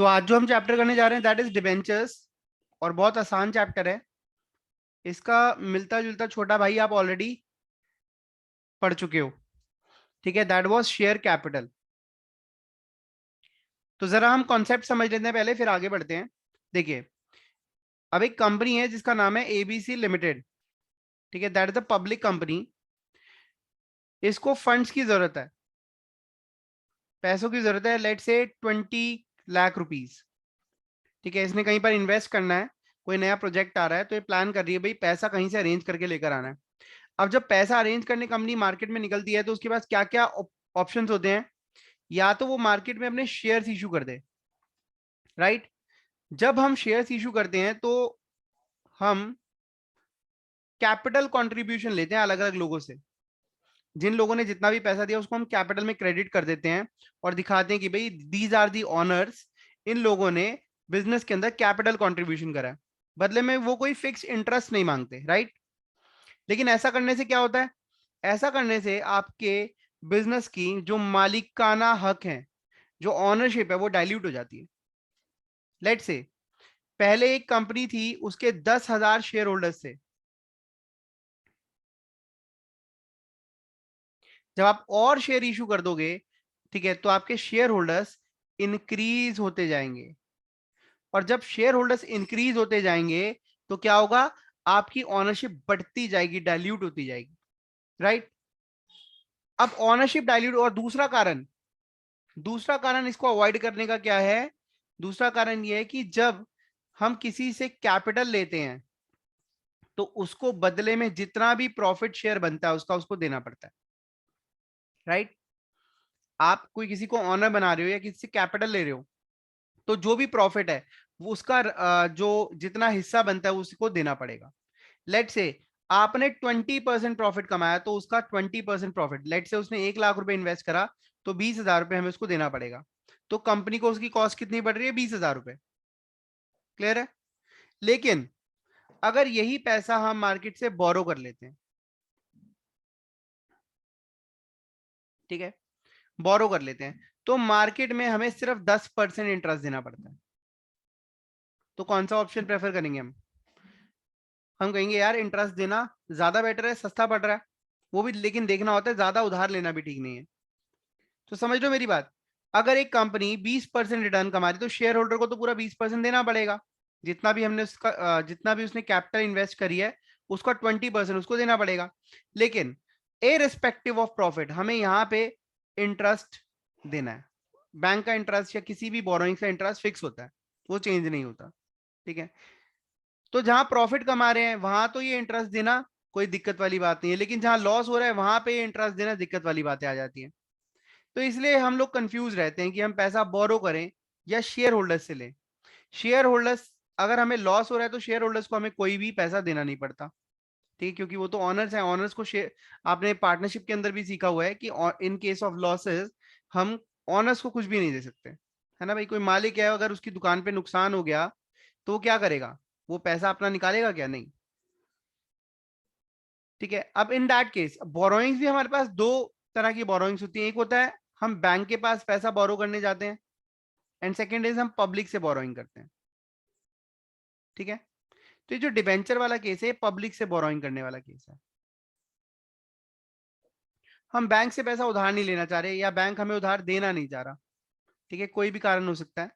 तो आज जो हम चैप्टर करने जा रहे हैं दैट इज डिबेंचर्स, और बहुत आसान चैप्टर है। इसका मिलता जुलता छोटा भाई आप ऑलरेडी पढ़ चुके हो, ठीक है। That was share capital. तो जरा हम कॉन्सेप्ट समझ लेते हैं पहले, फिर आगे बढ़ते हैं। देखिए, अब एक कंपनी है जिसका नाम है एबीसी लिमिटेड, ठीक है। That is a public company. इसको फंड्स की जरूरत है, पैसों की जरूरत है। लेट से 20 लाख रुपीज, ठीक है। इसने कहीं पर इन्वेस्ट करना है, कोई नया प्रोजेक्ट आ रहा है, तो ये प्लान कर रही है भाई पैसा कहीं से अरेंज करके लेकर आना है। अब जब पैसा अरेंज करने कंपनी मार्केट में निकलती है तो उसके पास क्या क्या ऑप्शंस होते हैं। या तो वो मार्केट में अपने शेयर्स इशू कर दे, राइट। जब हम शेयर्स इशू करते हैं तो हम कैपिटल कंट्रीब्यूशन लेते हैं अलग अलग लोगों से। जिन लोगों ने जितना भी पैसा दिया उसको हम कैपिटल में क्रेडिट कर देते हैं और दिखाते हैं कि भाई दीज आर दी ऑनर्स, इन लोगों ने बिजनेस के अंदर कैपिटल कंट्रीब्यूशन करा है। बदले में वो कोई फिक्स इंटरेस्ट नहीं मांगते, राइट। लेकिन ऐसा करने से क्या होता है, ऐसा करने से आपके बिजनेस की जो मालिकाना हक है, जो ऑनरशिप है, वो डाइल्यूट हो जाती है। लेट से पहले एक कंपनी थी, उसके 10,000 शेयर होल्डर्स थे। जब आप और शेयर इशू कर दोगे, ठीक है, तो आपके शेयर होल्डर्स इंक्रीज होते जाएंगे। और जब शेयर होल्डर्स इंक्रीज होते जाएंगे तो क्या होगा, आपकी ऑनरशिप बढ़ती जाएगी, डाइल्यूट होती जाएगी, राइट। अब ऑनरशिप डाइल्यूट, और दूसरा कारण इसको अवॉइड करने का क्या है। दूसरा कारण यह है कि जब हम किसी से कैपिटल लेते हैं तो उसको बदले में जितना भी प्रॉफिट शेयर बनता है उसका उसको देना पड़ता है, राइट। आप कोई किसी को ऑनर बना रहे हो या किसी से कैपिटल ले रहे हो, तो जो भी प्रॉफिट है वो उसका जो जितना हिस्सा बनता है उसको देना पड़ेगा। लेट से आपने 20% प्रॉफिट कमाया तो उसका 20% प्रॉफिट, लेट से उसने 1 लाख रुपए इन्वेस्ट करा तो 20,000 रुपए हमें उसको देना पड़ेगा। तो कंपनी को उसकी कॉस्ट कितनी पड़ रही है, 20,000 रुपए। क्लियर है। लेकिन अगर यही पैसा हम मार्केट से बोरो कर लेते हैं, ठीक है, बोरो कर लेते हैं, तो मार्केट में हमें सिर्फ 10% इंटरेस्ट देना पड़ता है। तो कौन सा ऑप्शन प्रेफर करेंगे हम कहेंगे यार इंटरेस्ट देना ज्यादा बेटर है, सस्ता पड़ रहा है। वो भी लेकिन देखना होता है, ज्यादा उधार लेना भी ठीक नहीं है। तो समझ लो मेरी बात, अगर एक कंपनी 20% रिटर्न कमा रही तो शेयर होल्डर को तो पूरा 20% देना पड़ेगा। जितना भी हमने उसका जितना भी उसने कैपिटल इन्वेस्ट करी है उसका 20% उसको देना पड़ेगा। लेकिन ए रिस्पेक्टिव ऑफ प्रॉफिट हमें यहाँ पे इंटरेस्ट देना है। बैंक का इंटरेस्ट या किसी भी बोरोइंग का इंटरेस्ट फिक्स होता है, वो चेंज नहीं होता, ठीक है। तो जहां प्रॉफिट कमा रहे हैं वहां तो ये इंटरेस्ट देना कोई दिक्कत वाली बात नहीं है, लेकिन जहां लॉस हो रहा है वहां पे ये इंटरेस्ट देना दिक्कत वाली बातें आ जाती हैं। तो इसलिए हम लोग कंफ्यूज रहते हैं कि हम पैसा बोरो करें या शेयर होल्डर्स से लें। शेयर होल्डर्स, अगर हमें लॉस हो रहा है तो शेयर होल्डर्स को हमें कोई भी पैसा देना नहीं पड़ता, ठीक है, क्योंकि वो तो ऑनर्स है। ऑनर्स को शेयर, आपने पार्टनरशिप के अंदर भी सीखा हुआ है कि इन केस ऑफ लॉसेस हम ऑनर्स को कुछ भी नहीं दे सकते, है ना भाई। कोई मालिक है, अगर उसकी दुकान पे नुकसान हो गया तो वो क्या करेगा, वो पैसा अपना निकालेगा क्या, नहीं, ठीक है। अब इन दैट केस बोरोइंग्स भी हमारे पास दो तरह की बोरोइंग्स होती है। एक होता है हम बैंक के पास पैसा बोरो करने जाते हैं, एंड सेकेंड इज हम पब्लिक से बोरोइंग करते हैं, ठीक है। तो ये जो डिबेंचर वाला केस है पब्लिक से बोरोइंग करने वाला केस है। हम बैंक से पैसा उधार नहीं लेना चाह रहे या बैंक हमें उधार देना नहीं चाह रहा, ठीक है, कोई भी कारण हो सकता है।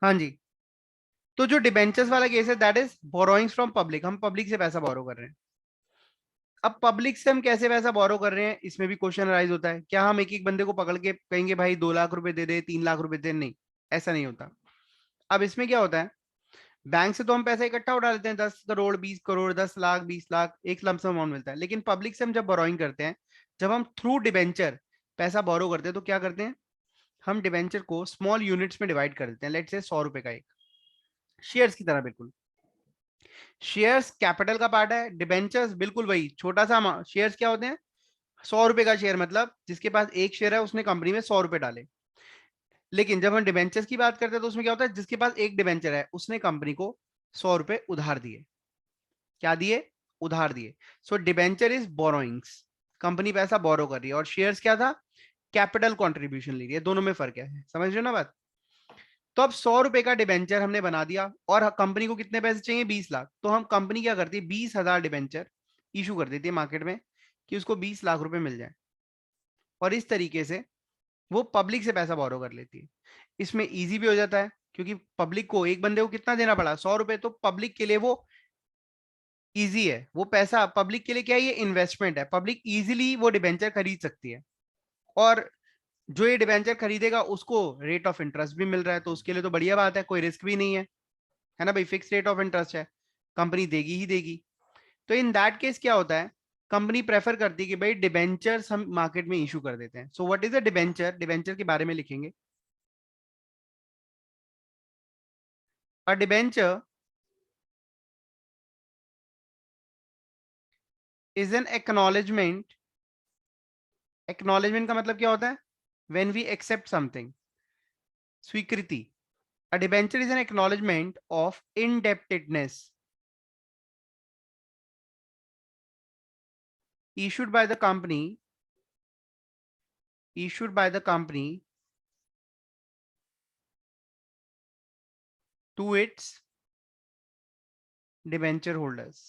हाँ जी। तो जो डिबेंचर्स वाला केस है that is borrowings from public, हम पब्लिक से पैसा बोरो कर रहे हैं। अब पब्लिक से हम कैसे पैसा बोरो कर रहे हैं, इसमें भी क्वेश्चन राइज होता है। क्या हम एक एक बंदे को पकड़ के कहेंगे भाई 2 लाख रुपए दे दे, 3 लाख रुपए दे, नहीं, ऐसा नहीं होता। अब इसमें क्या होता है, बैंक से तो हम पैसा इकट्ठा उठा लेते हैं, 10 करोड़, 20 करोड़, 10 लाख, 20 लाख, एक लमसम अमाउंट मिलता है। लेकिन पब्लिक से हम जब बोरोइंग करते हैं, जब हम थ्रू डिबेंचर पैसा बोरो करते हैं तो क्या करते हैं, हम डिबेंचर को स्मॉल यूनिट्स में डिवाइड कर देते हैं। लेट से 100 रुपए का एक, शेयर्स की तरह बिल्कुल। शेयर्स कैपिटल का पार्ट है, डिबेंचर्स बिल्कुल वही छोटा सा अमाउंट। शेयर्स क्या होते हैं, 100 रुपए का शेयर, मतलब जिसके पास एक शेयर है उसने कंपनी में 100 रुपए डाले। लेकिन जब हम डिबेंचर्स की बात करते हैं तो उसमें क्या होता है, जिसके पास एक डिबेंचर है उसने कंपनी को 100 रुपए उधार दिए। क्या दिए, उधार दिए। सो डिबेंचर इज बोरोइंग्स, कंपनी पैसा बोरो कर रही है। और शेयर्स क्या था, कैपिटल कंट्रीब्यूशन ले रही है, दोनों में फर्क है, समझ रहे हो ना बात। तो अब 100 रुपए का डिबेंचर हमने बना दिया और कंपनी को कितने पैसे चाहिए, 20 लाख। तो हम कंपनी क्या करती है, 20,000 डिबेंचर इशू कर देती है मार्केट में कि उसको 20 लाख रुपए मिल जाए, और इस तरीके से वो पब्लिक से पैसा बोरो कर लेती है। इसमें इजी भी हो जाता है क्योंकि पब्लिक को, एक बंदे को कितना देना पड़ा, 100 रुपए, तो पब्लिक के लिए वो इजी है, वो पैसा पब्लिक के लिए क्या है, ये इन्वेस्टमेंट है, पब्लिक इजीली वो डिबेंचर खरीद सकती है। और जो ये डिबेंचर खरीदेगा उसको रेट ऑफ इंटरेस्ट भी मिल रहा है, तो उसके लिए तो बढ़िया बात है, कोई रिस्क भी नहीं है ना भाई, फिक्स रेट ऑफ इंटरेस्ट है, कंपनी देगी ही देगी। तो इन दैट केस क्या होता है, कंपनी प्रेफर करती है कि भाई डिबेंचर्स हम मार्केट में इशू कर देते हैं। So what is a debenture, debenture के बारे में लिखेंगे। अ debenture is an acknowledgement, acknowledgement का मतलब क्या होता है, व्हेन वी एक्सेप्ट समथिंग, स्वीकृति। A debenture is an acknowledgement of indebtedness issued by the company, issued by the company to its debenture holders.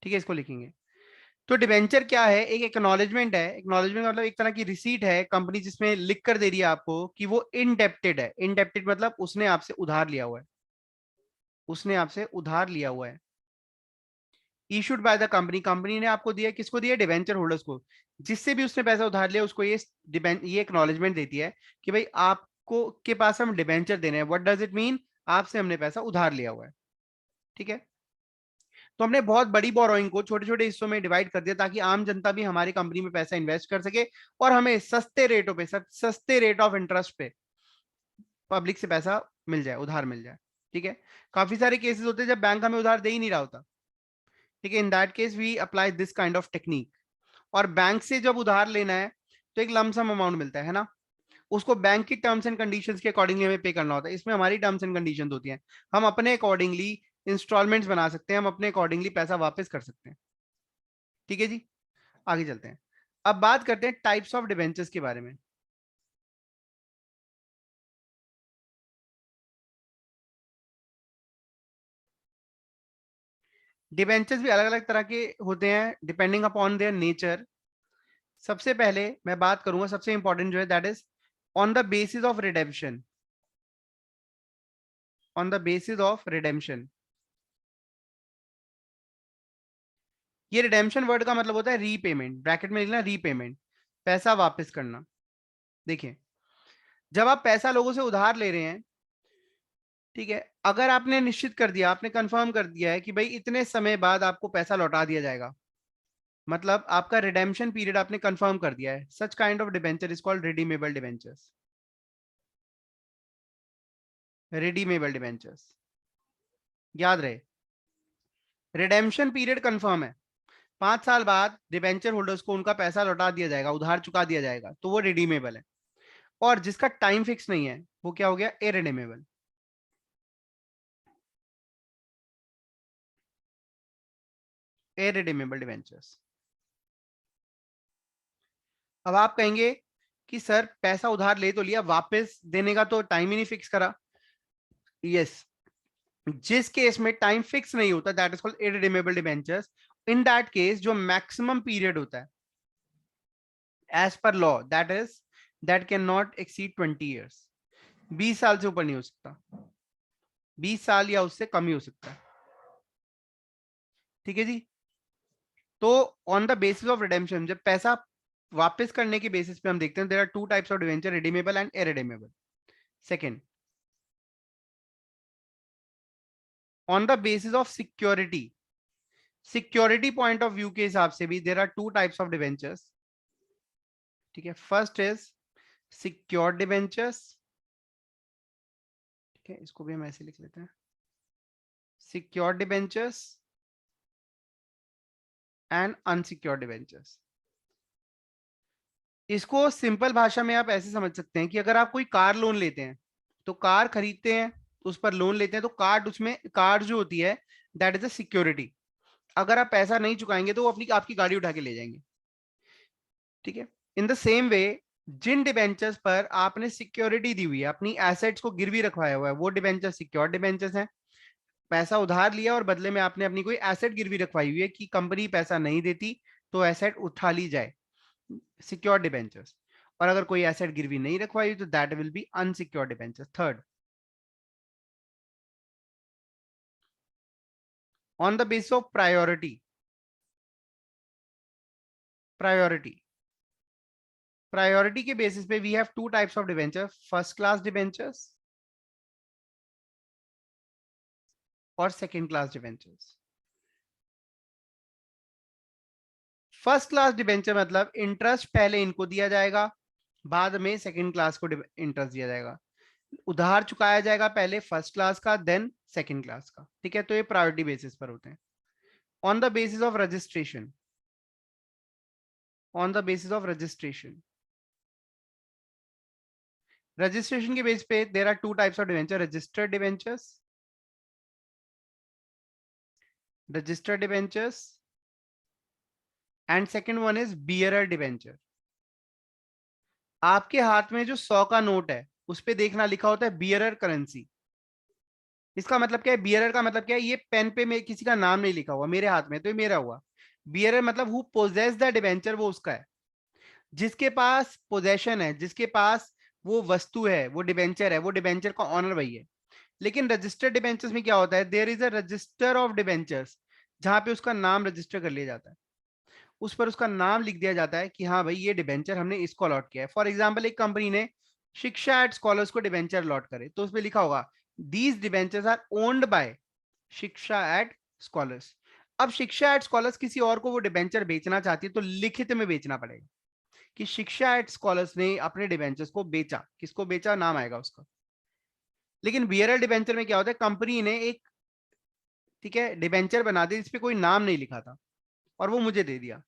ठीक है, इसको लिखेंगे। तो डिबेंचर क्या है, एक एक्नॉलेजमेंट है, एक्नॉलेजमेंट मतलब एक तरह की रिसीट है, कंपनी जिसमें लिख कर दे रही है आपको कि वो इनडेप्टेड है। इनडेप्टेड मतलब उसने आपसे उधार लिया हुआ है, उसने आपसे उधार लिया हुआ है। Issued by the company, company ने आपको दिया, किसको दिया, डिबेंचर होल्डर्स को, जिससे भी उसने पैसा उधार लिया उसको ये एक्नॉलेजमेंट देती है कि भाई आपको के पास हम डिबेंचर देने हैं। व्हाट डज इट मीन, आपसे हमने पैसा उधार लिया हुआ है। ठीक है, तो हमने बहुत बड़ी बोरोइंग को छोटे छोटे हिस्सों में डिवाइड कर दिया ताकि आम जनता भी हमारी कंपनी में पैसा इन्वेस्ट कर सके और हमें सस्ते रेटों पे, सस्ते रेट ऑफ इंटरेस्ट पे पब्लिक से पैसा मिल जाए, उधार मिल जाए। ठीक है, काफी सारे केसेस होते हैं जब बैंक हमें उधार दे ही नहीं रहा होता। ठीक है, in that case we apply this kind of technique. और बैंक से जब उधार लेना है तो एक लमसम अमाउंट मिलता है ना, उसको बैंक की टर्म्स एंड कंडीशंस के अकॉर्डिंगली हमें पे करना होता है। इसमें हमारी टर्म्स एंड कंडीशंस होती हैं, हम अपने अकॉर्डिंगली इंस्टॉलमेंट्स बना सकते हैं, हम अपने अकॉर्डिंगली पैसा वापस कर सकते हैं। ठीक है जी, आगे चलते हैं। अब बात करते हैं टाइप्स ऑफ डिबेंचर्स के बारे में। डिबेंचर्स भी अलग अलग तरह के होते हैं डिपेंडिंग अपॉन देयर नेचर। सबसे पहले मैं बात करूंगा, सबसे इंपॉर्टेंट जो है that is on the basis of redemption, on the basis of redemption. ये रिडेम्पशन वर्ड का मतलब होता है रीपेमेंट, ब्रैकेट में लिखना रीपेमेंट, पैसा वापस करना। देखिए, जब आप पैसा लोगों से उधार ले रहे हैं, ठीक है, अगर आपने निश्चित कर दिया, आपने कंफर्म कर दिया है कि भाई इतने समय बाद आपको पैसा लौटा दिया जाएगा, मतलब आपका रिडेम्पशन पीरियड आपने कंफर्म कर दिया है, such kind of debenture is called redeemable debentures. Redeemable debentures, याद रहे, रिडेम्पशन पीरियड कंफर्म है, 5 साल बाद डिबेंचर होल्डर्स को उनका पैसा लौटा दिया जाएगा, उधार चुका दिया जाएगा, तो वो रिडीमेबल है। और जिसका टाइम फिक्स नहीं है वो क्या हो गया, इरिडीमेबल। Irredeemable debentures. अब आप कहेंगे कि सर पैसा उधार ले तो लिया, वापस देने का तो टाइम ही नहीं फिक्स करा। यस, जिस केस में टाइम फिक्स नहीं होता that is called irredeemable debentures. In that case जो मैक्सिमम पीरियड होता है as per law that can not exceed 20 years, 20 साल से ऊपर नहीं हो सकता, 20 साल या उससे कम ही हो सकता है। ठीक है जी, तो on the basis of redemption, जब पैसा वापस करने के बेसिस पे हम देखते हैं, there are two types of debenture, redeemable and irredeemable. Second, on the basis of security, security point of view के हिसाब से भी there are two types of debentures. ठीक है, फर्स्ट इज सिक्योर्ड डिवेंचर्स। ठीक है, इसको भी हम ऐसे लिख लेते हैं, secured debentures and unsecured debentures. इसको सिंपल भाषा में आप ऐसे समझ सकते हैं कि अगर आप कोई कार लोन लेते हैं, तो कार खरीदते हैं, उस पर लोन लेते हैं, तो कार, उसमें कार जो होती है दैट इज अ सिक्योरिटी। अगर आप पैसा नहीं चुकाएंगे तो वो अपनी आपकी गाड़ी उठा के ले जाएंगे, ठीक है। इन द सेम वे, जिन डिबेंचर्स पर आपने सिक्योरिटी दी हुई है, अपनी एसेट्स को गिरवी रखवाया हुआ है, वो डिबेंचर सिक्योर डिबेंचर्स हैं। पैसा उधार लिया और बदले में आपने अपनी कोई एसेट गिरवी रखवाई हुई है कि कंपनी पैसा नहीं देती तो एसेट उठा ली जाए, सिक्योर डिबेंचर्स। और अगर कोई एसेट गिरवी नहीं रखवाई हुई तो that will be unsecure debentures. Third, on the basis of priority. Priority priority के बेसिस पे we have two types of debenture, first class debentures और second class debentures. First class debenture मतलब इंटरेस्ट पहले इनको दिया जाएगा, बाद में सेकंड क्लास को इंटरेस्ट दिया जाएगा। उधार चुकाया जाएगा पहले फर्स्ट क्लास का, देन सेकंड क्लास का, ठीक है। तो ये प्रायोरिटी बेसिस पर होते हैं। On the basis of registration, on the basis of registration, registration के बेस पे there are two types of debenture, registered debentures, registered debentures and second one is bearer debenture. आपके हाथ में जो 100 का नोट है उस पे देखना लिखा होता है बियरर करेंसी। इसका मतलब क्या है? बियरर का मतलब क्या है? ये पेन पे में किसी का नाम नहीं लिखा हुआ, मेरे हाथ में तो ये मेरा हुआ। बियरर मतलब हु पोजेस द डिबेंचर, वो उसका है। जिसके पास पोजेशन है, जिसके पास वो वस्तु है, वो डिबेंचर है, वो डिबेंचर का ऑनर वही है। लेकिन रजिस्टर्ड डिबेंचर्स में क्या होता है? There is a register of debentures, जहां पे उसका नाम रजिस्टर कर लिया जाता है। उस पर उसका नाम लिख दिया जाता है कि हाँ भाई ये डिबेंचर हमने इसको अलॉट किया है। फॉर एग्जाम्पल, एक कंपनी ने शिक्षा एट स्कॉलर्स को डिबेंचर अलॉट करे तो उसमें लिखा होगा these debentures are owned by Shiksha at Scholars. अब शिक्षा एट स्कॉलर्स किसी और को वो डिबेंचर बेचना चाहती है तो लिखित में बेचना पड़ेगा कि शिक्षा एट स्कॉलर्स ने अपने डिबेंचर्स को बेचा। किसको बेचा? नाम आएगा उसका। लेकिन बियरर डिबेंचर में क्या होता है? कंपनी ने एक, ठीक है, डिबेंचर बना दी जिसपे कोई नाम नहीं लिखा था और वो मुझे दे दिया।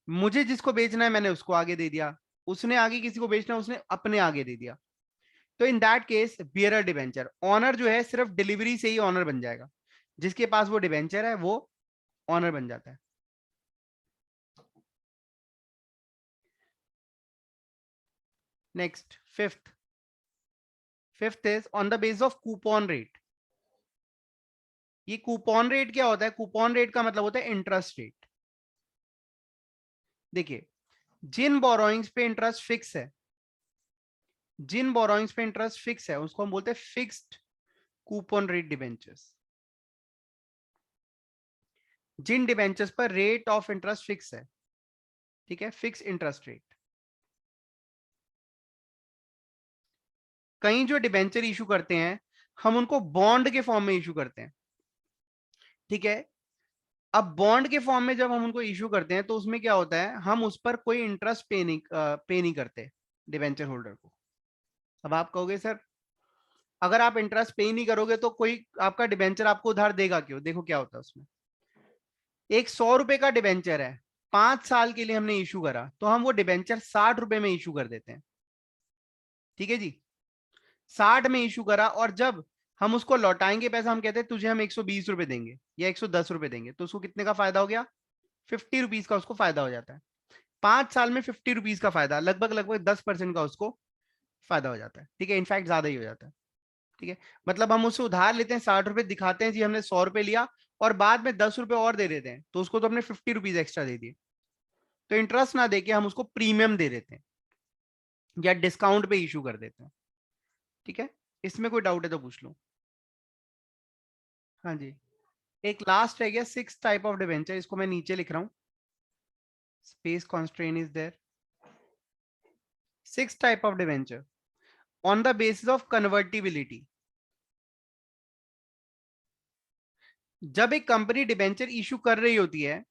मुझे जिसको बेचना है मैंने उसको आगे दे दिया, उसने आगे किसी को बेचना है उसने अपने आगे दे दिया। तो in that case bearer debenture, owner जो है सिर्फ डिलीवरी से ही ऑनर बन जाएगा। जिसके पास वो डिबेंचर है वो ऑनर बन जाता है। Next, fifth, fifth is on the base of coupon rate. ये कूपन रेट क्या होता है? कूपन रेट का मतलब होता है इंटरेस्ट रेट। देखिए, जिन बोरोइंग्स पे इंटरेस्ट फिक्स है, जिन बोरोइंग्स पे इंटरेस्ट फिक्स है उसको हम बोलते हैं फिक्स्ड कूपन रेट डिबेंचर्स। जिन डिबेंचर्स पर रेट ऑफ इंटरेस्ट फिक्स है, ठीक है, फिक्स इंटरेस्ट रेट। कई जो डिबेंचर इशू करते हैं हम उनको बॉन्ड के फॉर्म में इशू करते हैं, ठीक है। अब बॉन्ड के फॉर्म में जब हम उनको इशू करते हैं तो उसमें क्या होता है? हम उस पर कोई इंटरेस्ट पे नहीं करते डिबेंचर होल्डर को। अब आप कहोगे सर अगर आप इंटरेस्ट पे नहीं करोगे तो कोई आपका डिबेंचर आपको उधार देगा क्यों? देखो क्या होता है उसमें। एक 100 रुपए का डिबेंचर है, 5 साल के लिए हमने इशू करा तो हम वो डिबेंचर 60 रुपए में इशू कर देते हैं, ठीक है जी। 60 में इशू करा और जब हम उसको लौटाएंगे पैसा, हम कहते हैं तुझे हम 120 रुपए देंगे या 110 रुपए देंगे, तो उसको कितने का फायदा हो गया? 50 रुपीज का उसको फायदा हो जाता है। 5 साल में 50 रुपीज का फायदा, लगभग लगभग 10% का उसको फायदा हो जाता है, ठीक है। इनफैक्ट ज्यादा ही हो जाता है, ठीक है। मतलब हम उससे उधार लेते हैं 60 रुपए, दिखाते हैं जी हमने 100 रुपए लिया, और बाद में 10 रुपए और दे देते हैं, तो उसको तो हमने 50 रुपीज एक्स्ट्रा दे दिए। तो इंटरेस्ट ना देके हम उसको प्रीमियम दे देते हैं या डिस्काउंट पे इशू कर देते हैं, ठीक है। इसमें कोई डाउट है तो पूछ लो। हाँ जी। एक लास्ट रह गया, सिक्स टाइप ऑफ डिवेंचर, इसको मैं नीचे लिख रहा हूं, space constraint is there. Six type of debenture on the basis of convertibility. जब एक कंपनी डिवेंचर इशू कर रही होती है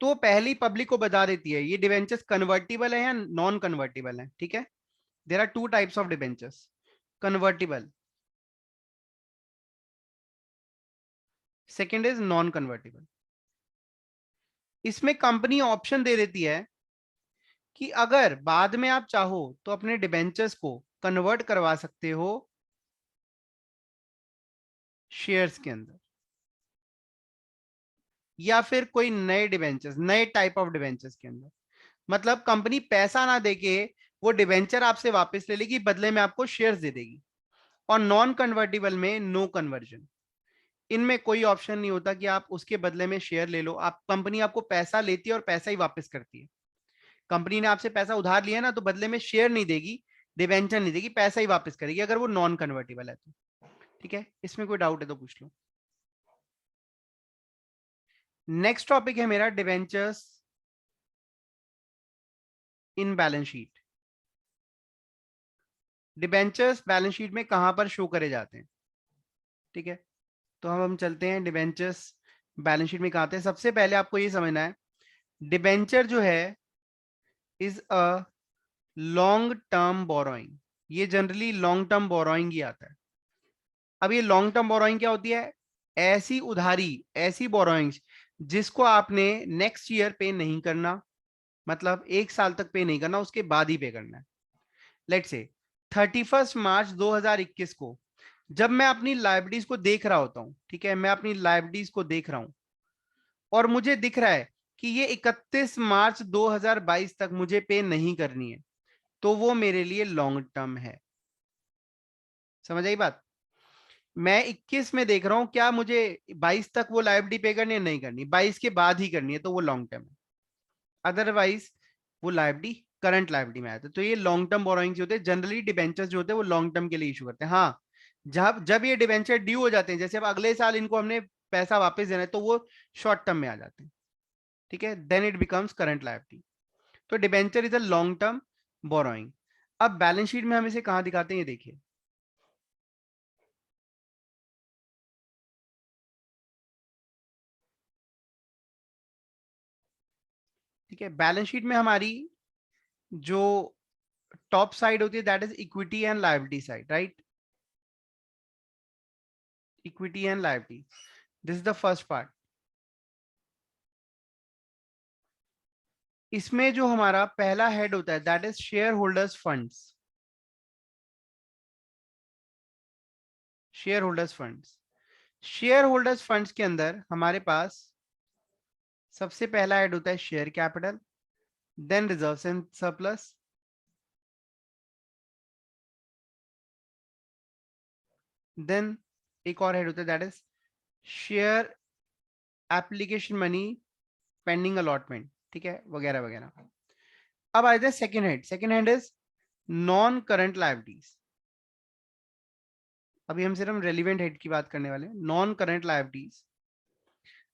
तो पहली पब्लिक को बता देती है ये डिवेंचर्स कन्वर्टिबल है या नॉन कन्वर्टिबल है, ठीक है। There are two types of debentures, convertible, second is non convertible. इसमें कंपनी ऑप्शन दे देती है कि अगर बाद में आप चाहो तो अपने डिबेंचर्स को कन्वर्ट करवा सकते हो शेयर्स के अंदर, या फिर कोई नए डिबेंचर्स, नए टाइप ऑफ डिबेंचर्स के अंदर, मतलब कंपनी पैसा ना देके वो डिबेंचर आपसे वापस ले लेगी, बदले में आपको शेयर्स दे देगी। और नॉन कन्वर्टिबल में नो कन्वर्जन, इनमें कोई ऑप्शन नहीं होता कि आप उसके बदले में शेयर ले लो। आप, कंपनी आपको पैसा लेती है और पैसा ही वापस करती है। कंपनी ने आपसे पैसा उधार लिया ना, तो बदले में शेयर नहीं देगी, डिवेंचर नहीं देगी, पैसा ही वापस करेगी अगर वो नॉन कन्वर्टेबल है तो। ठीक है, इसमें कोई डाउट है तो पूछ लो। नेक्स्ट टॉपिक है मेरा डिवेंचर्स इन balance sheet. Debentures balance sheet में कहां पर शो करे जाते हैं? ठीक है, तो हम चलते हैं डिवेंचर्स बैलेंस शीट में कहां आते हैं। सबसे पहले आपको ये समझना है, डिवेंचर जो है is a long term borrowing. ये जनरली लॉन्ग टर्म बोरोइंग ही आता है। अब ये लॉन्ग टर्म बोरोइंग क्या होती है? ऐसी उधारी, ऐसी बोरोइंग्स जिसको आपने नेक्स्ट ईयर पे नहीं करना, मतलब 1 साल तक पे नहीं करना, उसके बाद ही पे करना है। लेट से 31 मार्च 2021 को जब मैं अपनी लाइबिलिटीज को देख रहा होता हूं, ठीक है, मैं अपनी लाइबिलिटीज को देख रहा हूं और मुझे दिख रहा है कि ये 31 मार्च 2022 तक मुझे पे नहीं करनी है, तो वो मेरे लिए लॉन्ग टर्म है। समझ आई बात? मैं 21 में देख रहा हूं, क्या मुझे 22 तक वो लाइबिलिटी पे करनी है? नहीं करनी, 22 के बाद ही करनी है, तो वो लॉन्ग टर्म है। अदरवाइज वो लाइबिलिटी करंट लाइबिलिटी में आते हैं। तो ये लॉन्ग टर्म बोरोइंग्स होते हैं। जनरली डिबेंचर्स जो होते हैं वो लॉन्ग टर्म के लिए इशू करते हैं। हाँ, जब जब ये डिबेंचर ड्यू हो जाते हैं, जैसे अब अगले साल इनको हमने पैसा वापस देना है, तो वो शॉर्ट टर्म में आ जाते हैं। ठीक है, then it becomes current liability. तो debenture is a long term borrowing. अब बैलेंस शीट में हम इसे कहां दिखाते हैं, ये देखिए। ठीक है, बैलेंस शीट में हमारी जो टॉप साइड होती है that is equity and liability side, right? Equity and liability, this is the first part. इसमें जो हमारा पहला हेड होता है that is share holders funds. Share holders funds, share holders funds के अंदर हमारे पास सबसे पहला हेड होता है share capital, then reserves and surplus, then एक और हेड होता है that is share application money pending allotment, ठीक है, वगैरह वगैरह। अब आ जाते हैं second head. Second head is non current liabilities. अभी हम सिर्फ रेलिवेंट हेड की बात करने वाले हैं, non current liabilities.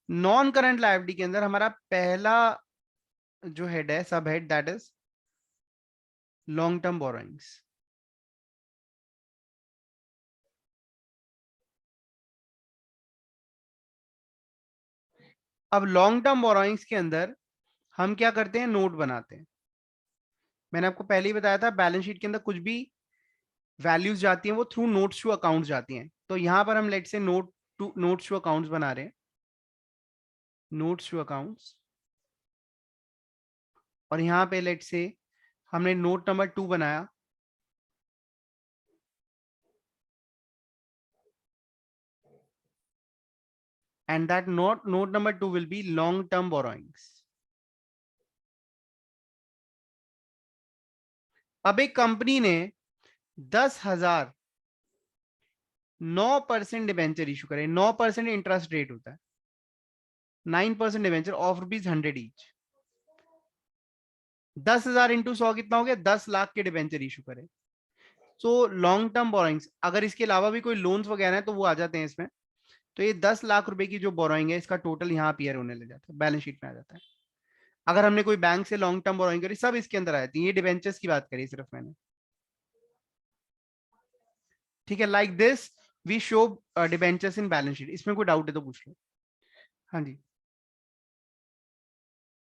Non current liability के अंदर हमारा पहला जो हेड है, सब head, that is long term borrowings. अब लॉन्ग टर्म बोरोइंग्स के अंदर हम क्या करते हैं? नोट बनाते हैं। मैंने आपको पहले ही बताया था, बैलेंस शीट के अंदर कुछ भी वैल्यूज जाती हैं वो थ्रू नोट्स टू अकाउंट्स जाती हैं। तो यहां पर हम लेट से नोट्स टू अकाउंट्स बना रहे हैं, नोट्स टू अकाउंट्स। और यहां पे लेट से हमने नोट नंबर 2 बनाया, and that note number 2 will be long term borrowings. अब एक कंपनी ने 10,000 9% डिबेंचर इशू करे। 9% इंटरेस्ट रेट होता है, 9% डिबेंचर ऑफ ₹100 ईच। 10,000 इंटू 100 कितना हो गया? 10 लाख के डिबेंचर इशू करे। सो लॉन्ग टर्म बोरोइंग्स, अगर इसके अलावा भी कोई लोन्स वगैरह है तो वो आ जाते हैं इसमें। तो ये 10 लाख रुपए की जो बोरोइंग है, इसका टोटल यहाँ अपीयर होने लग जाता है, बैलेंस शीट में आ जाता है। अगर हमने कोई बैंक से लॉन्ग टर्म बोरोइंग करी, सब इसके अंदर आ जाती है। ये डिबेंचर्स की बात करी सिर्फ मैंने। ठीक है, like this we show debentures in balance sheet. इसमें कोई डाउट है तो पूछ लो। हाँ जी।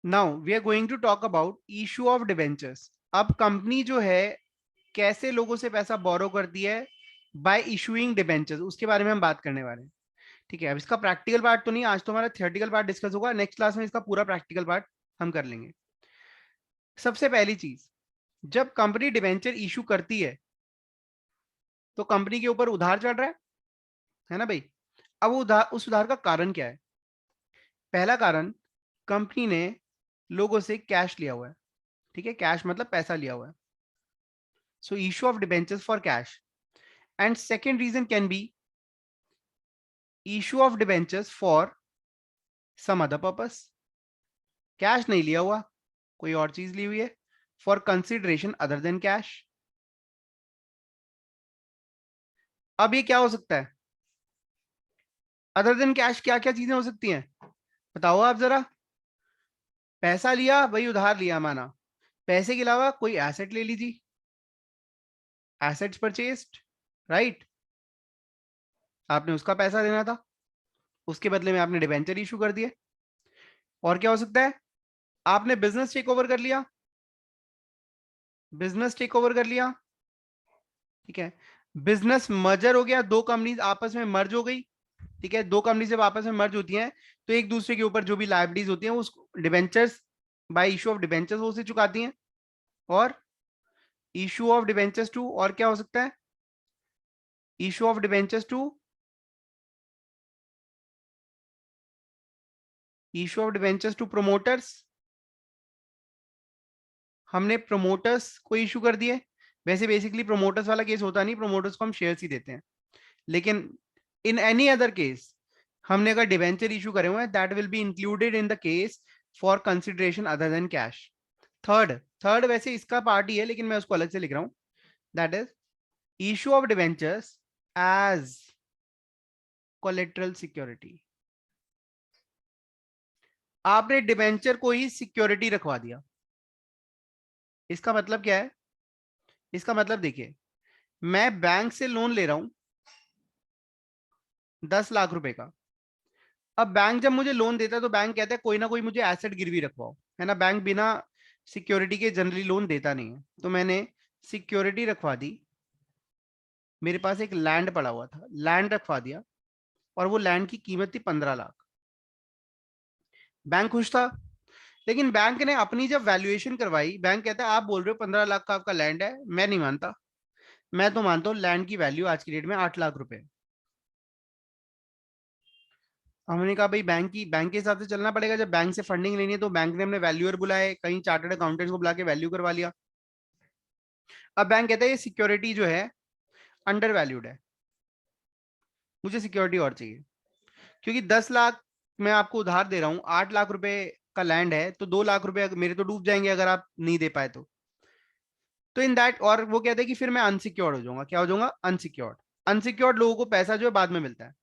Now we are going to talk about issue of debentures. अब कंपनी जो है कैसे लोगों से पैसा बोरो करती है? बाय इशूइंग डिबेंचर्स, उसके बारे में हम बात करने वाले हैं। ठीक है, अब इसका प्रैक्टिकल पार्ट तो नहीं, आज तो हमारा थियोरेटिकल पार्ट डिस्कस होगा, नेक्स्ट क्लास में इसका पूरा प्रैक्टिकल पार्ट हम कर लेंगे। सबसे पहली चीज, जब कंपनी डिबेंचर इशू करती है तो कंपनी के ऊपर उधार चढ़ रहा है ना भाई? अब उधार, उस उधार का कारण क्या है? पहला कारण, कंपनी ने लोगों से कैश लिया हुआ है, ठीक है, कैश मतलब पैसा लिया हुआ है, so issue of debentures for cash. And second reason can be issue of debentures for some other purpose. Cash नहीं लिया हुआ, कोई और चीज ली हुई है, for consideration other than cash. अब ये क्या हो सकता है, अदर देन कैश क्या क्या चीजें हो सकती हैं, बताओ आप जरा. पैसा लिया, वही उधार लिया माना. पैसे के अलावा कोई एसेट ले लीजिए, एसेट्स परचेस्ड, राइट. आपने उसका पैसा देना था, उसके बदले में आपने डिबेंचर इशू कर दिए. और क्या हो सकता है, आपने बिजनेस टेक ओवर कर लिया, बिजनेस टेक ओवर कर लिया, ठीक है. बिजनेस मर्जर हो गया, दो कंपनीज आपस में मर्ज हो गई, ठीक है. दो कंपनी जब आपस में मर्ज होती हैं तो एक दूसरे के ऊपर जो भी लायबिलिटीज होती हैं उस debentures bye issue of debentures वो से चुकाती हैं. और इशू ऑफ डिबेंचर्स टू, और क्या हो सकता है, issue of debentures to, issue of debentures to promoters. हमने प्रोमोटर्स को इशू कर दिए. वैसे बेसिकली प्रोमोटर्स वाला केस होता नहीं, प्रोमोटर्स को हम शेयर्स ही देते हैं. लेकिन इन एनी अदर केस हमने अगर डिबेंचर इशू करे हुए हैं, that will be included in the case for consideration other than cash. Third, third वैसे इसका पार्ट ही है लेकिन मैं उसको अलग से लिख रहा हूं. That is issue of debentures as collateral security. आपने डिबेंचर को ही सिक्योरिटी रखवा दिया. इसका मतलब क्या है, इसका मतलब देखिए, मैं बैंक से लोन ले रहा हूं 10 लाख रुपए का. अब बैंक जब मुझे लोन देता है तो बैंक कहता है कोई ना कोई मुझे एसेट गिरवी रखवाओ, है ना. बैंक बिना सिक्योरिटी के जनरली लोन देता नहीं है. तो मैंने सिक्योरिटी रखवा दी, मेरे पास एक लैंड पड़ा हुआ था, लैंड रखवा दिया, और वो लैंड की कीमत थी 15 लाख. बैंक खुश था. लेकिन बैंक ने अपनी जब वैल्यूएशन करवाई, बैंक कहता है आप बोल रहे हो 15 लाख का आपका लैंड है, मैं नहीं मानता. मैं तो मानता हूँ लैंड की वैल्यू आज की डेट में 8 लाख रुपए. हमने कहा भाई बैंक के हिसाब से चलना पड़ेगा. जब बैंक से फंडिंग लेनी है तो बैंक ने अपने वैल्यूअर बुलाए, कहीं चार्टर्ड अकाउंटेंट्स को बुला के वैल्यू करवा लिया. अब बैंक कहता है ये सिक्योरिटी जो है अंडर वैल्यूड है, मुझे सिक्योरिटी और चाहिए. क्योंकि 10 लाख मैं आपको उधार दे रहा हूँ, 8 लाख रुपए का लैंड है, तो 2 लाख रुपए मेरे तो डूब जाएंगे अगर आप नहीं दे पाए तो इन दैट. और वो कहते हैं कि फिर मैं अनसिक्योर्ड हो जाऊंगा. क्या हो जाऊंगा, अनसिक्योर्ड. अनसिक्योर्ड लोगों को पैसा जो है बाद में मिलता है,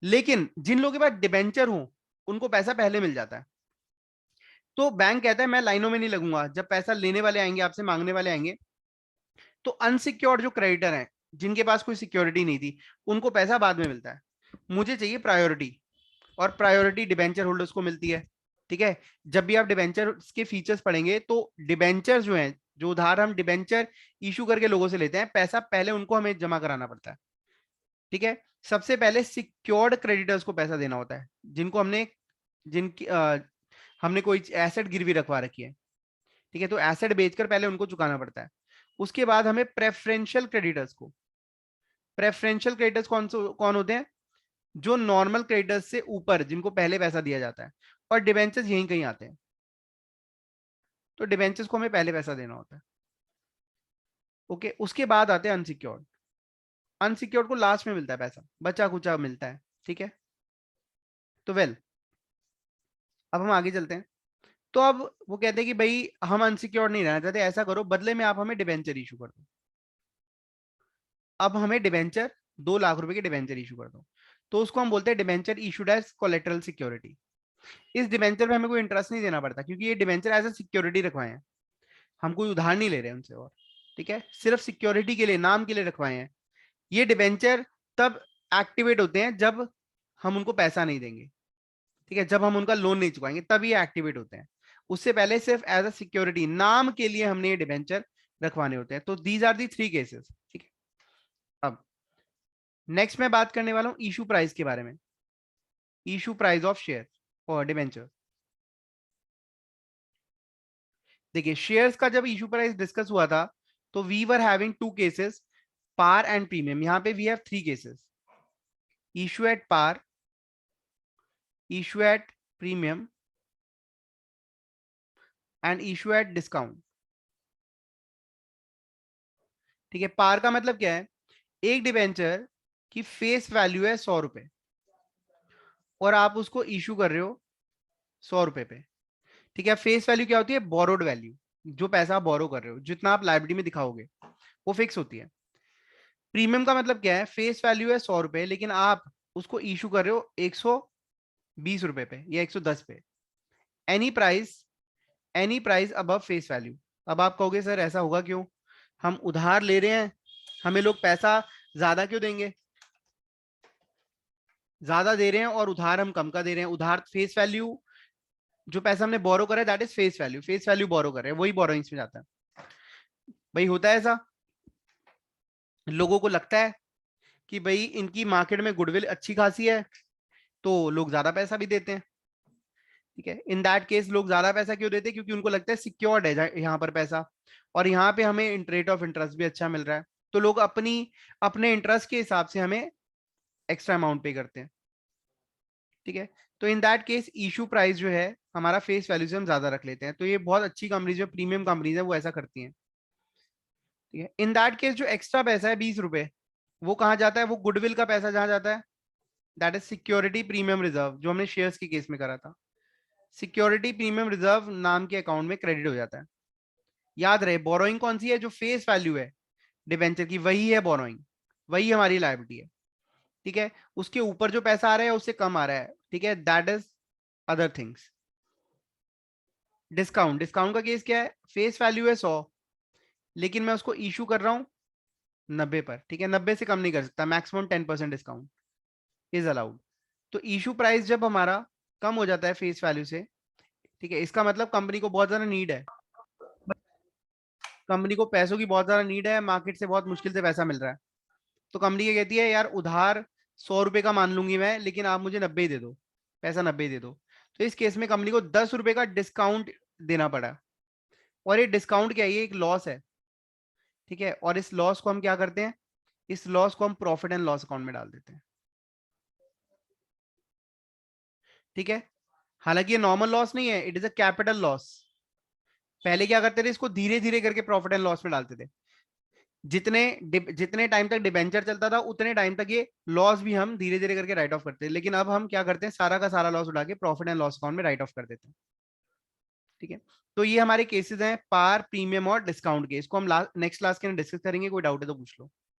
लेकिन जिन लोगों के पास डिबेंचर हो उनको पैसा पहले मिल जाता है. तो बैंक कहता है मैं लाइनों में नहीं लगूंगा, जब पैसा लेने वाले आएंगे, आपसे मांगने वाले आएंगे, तो अनसिक्योर्ड जो क्रेडिटर हैं जिनके पास कोई सिक्योरिटी नहीं थी उनको पैसा बाद में मिलता है. मुझे चाहिए प्रायोरिटी, और प्रायोरिटी डिबेंचर होल्डर्स को मिलती है, ठीक है. जब भी आप डिबेंचर के फीचर्स पढ़ेंगे तो डिबेंचर जो है, जो उधार हम डिबेंचर इशू करके लोगों से लेते हैं, पैसा पहले उनको हमें जमा कराना पड़ता है, ठीक है. सबसे पहले सिक्योर्ड क्रेडिटर्स को पैसा देना होता है, जिनको जिनकी हमने कोई एसेट गिरवी रखवा रखी है, ठीक है. तो एसेट बेचकर पहले उनको चुकाना पड़ता है. उसके बाद हमें प्रेफरेंशियल क्रेडिटर्स को, प्रेफरेंशियल क्रेडिटर्स कौन होते हैं, जो नॉर्मल क्रेडिटर्स से ऊपर, जिनको पहले पैसा दिया जाता है, और डिबेंचर्स यहीं कहीं आते हैं. तो डिबेंचर्स को हमें पहले पैसा देना होता है, ओके. उसके बाद आते हैं अनसिक्योर्ड. अनसिक्योर्ड को लास्ट में मिलता है पैसा, बचा कुचा मिलता है, ठीक है. तो वेल, अब हम आगे चलते हैं. तो अब वो कहते हैं कि भाई हम अनसिक्योर्ड नहीं रहना चाहते, ऐसा करो बदले में आप हमें डिबेंचर इशू कर दो. अब हमें डिबेंचर 2 लाख रुपए के डिबेंचर इशू कर दो. तो उसको हम बोलते हैं debenture issued as collateral security. इस डिबेंचर में हमें कोई इंटरेस्ट नहीं देना पड़ता, क्योंकि ये डिबेंचर एज ए सिक्योरिटी रखवाए हैं, हम कोई उधार नहीं ले रहे हैं उनसे, और ठीक है, सिर्फ सिक्योरिटी के लिए, नाम के लिए रखवाए हैं. ये डिबेंचर तब एक्टिवेट होते हैं जब हम उनको पैसा नहीं देंगे, ठीक है, जब हम उनका लोन नहीं चुकाएंगे तब ये एक्टिवेट होते हैं. उससे पहले सिर्फ एज अ सिक्योरिटी, नाम के लिए हमने ये डिबेंचर रखवाने होते हैं. तो दीज आर दी 3 केसेस, ठीक है. अब नेक्स्ट मैं बात करने वाला हूं इशू प्राइस के बारे में, इशू प्राइस ऑफ शेयर और डिबेंचर. देखिए शेयर्स का जब इशू प्राइस डिस्कस हुआ था तो we were having 2 cases, par and premium. यहां पे we have 3 cases, issue at par, issue at premium and issue at discount. ठीक है, पार का मतलब क्या है, एक डिबेंचर की फेस वैल्यू है 100 रुपए और आप उसको इशू कर रहे हो 100 रुपए पे। ठीक है, फेस वैल्यू क्या होती है, बोरोड वैल्यू, जो पैसा आप बोरो कर रहे हो, जितना आप लाइबिलिटी में दिखाओगे वो फिक्स होती है। प्रीमियम का मतलब क्या है, फेस वैल्यू है 100 रुपए लेकिन आप उसको इशू कर रहे हो 120 रुपए पे या 110 पे। Any price, any price above face value. अब आप कहोगे सर ऐसा होगा क्यों, हम उधार ले रहे हैं, हमें लोग पैसा ज्यादा क्यों देंगे, ज्यादा दे रहे हैं और उधार हम कम का दे रहे हैं। उधार फेस वैल्यू, जो पैसा हमने बोरो करा है that is face value, face value borrow कर रहे हैं, वही बोरोइंग्स में जाता है। भाई होता है ऐसा, लोगों को लगता है कि भाई इनकी मार्केट में गुडविल अच्छी खासी है तो लोग ज्यादा पैसा भी देते हैं। ठीक है, इन दैट केस लोग ज्यादा पैसा क्यों देते हैं, क्योंकि उनको लगता है सिक्योर्ड है यहाँ पर पैसा, और यहाँ पे हमें रेट ऑफ इंटरेस्ट भी अच्छा मिल रहा है, तो लोग अपनी अपने इंटरेस्ट के हिसाब से हमें एक्स्ट्रा अमाउंट पे करते हैं। ठीक है, तो in that case issue price जो है हमारा फेस वैल्यू से हम ज्यादा रख लेते हैं, तो ये बहुत अच्छी कंपनीज जो प्रीमियम कंपनीज है वो ऐसा करती हैं। ठीक है, इन दैट केस जो एक्स्ट्रा पैसा है 20 रुपए, वो कहाँ जाता है, वो गुडविल का पैसा जहां जाता है, that is security premium reserve, जो हमने शेयर्स के केस में करा था। सिक्योरिटी प्रीमियम रिजर्व नाम के अकाउंट में क्रेडिट हो जाता है। याद रहे, बोरोइंग कौन सी है, जो फेस वैल्यू है डिबेंचर की वही है बोरोइंग, वही हमारी लायबिलिटी है। ठीक है, उसके ऊपर जो पैसा आ रहा है उससे कम आ रहा है, ठीक है, that is other things. Discount, discount का केस क्या है, फेस वैल्यू है 100 लेकिन मैं उसको इशू कर रहा हूं 90 पर। ठीक है, 90 से कम नहीं कर सकता, मैक्सिमम 10% डिस्काउंट इज अलाउड। तो इशू प्राइस जब हमारा कम हो जाता है फेस वैल्यू से, ठीक है, इसका मतलब कंपनी को बहुत ज्यादा नीड है, कंपनी को पैसों की बहुत ज्यादा नीड है, मार्केट से बहुत मुश्किल से पैसा मिल रहा है। तो कंपनी क्या कहती है, यार उधार 100 रुपए का मान लूंगी मैं, लेकिन आप मुझे 90 ही दे दो, पैसा 90 ही दे दो। तो इस केस में कंपनी को 10 रुपए का डिस्काउंट देना पड़ा, और ये डिस्काउंट क्या है, ये एक लॉस है। ठीक है, और इस लॉस को हम क्या करते हैं, इस लॉस को हम प्रॉफिट एंड लॉस अकाउंट में डाल देते हैं। ठीक है, हालांकि ये नॉर्मल लॉस नहीं है, it is a capital loss. पहले क्या करते थे, इसको धीरे धीरे करके प्रॉफिट एंड लॉस में डालते थे, जितने जितने टाइम तक डिबेंचर चलता था उतने टाइम तक ये लॉस भी हम धीरे धीरे करके राइट ऑफ करते हैं, लेकिन अब हम क्या करते हैं, सारा का सारा लॉस उठा के प्रॉफिट एंड लॉस अकाउंट में राइट ऑफ कर देते हैं। ठीक है, तो ये हमारे केसेस हैं पार, प्रीमियम और डिस्काउंट के, इसको हम नेक्स्ट क्लास के डिस्कस करेंगे, कोई डाउट है तो पूछ लो।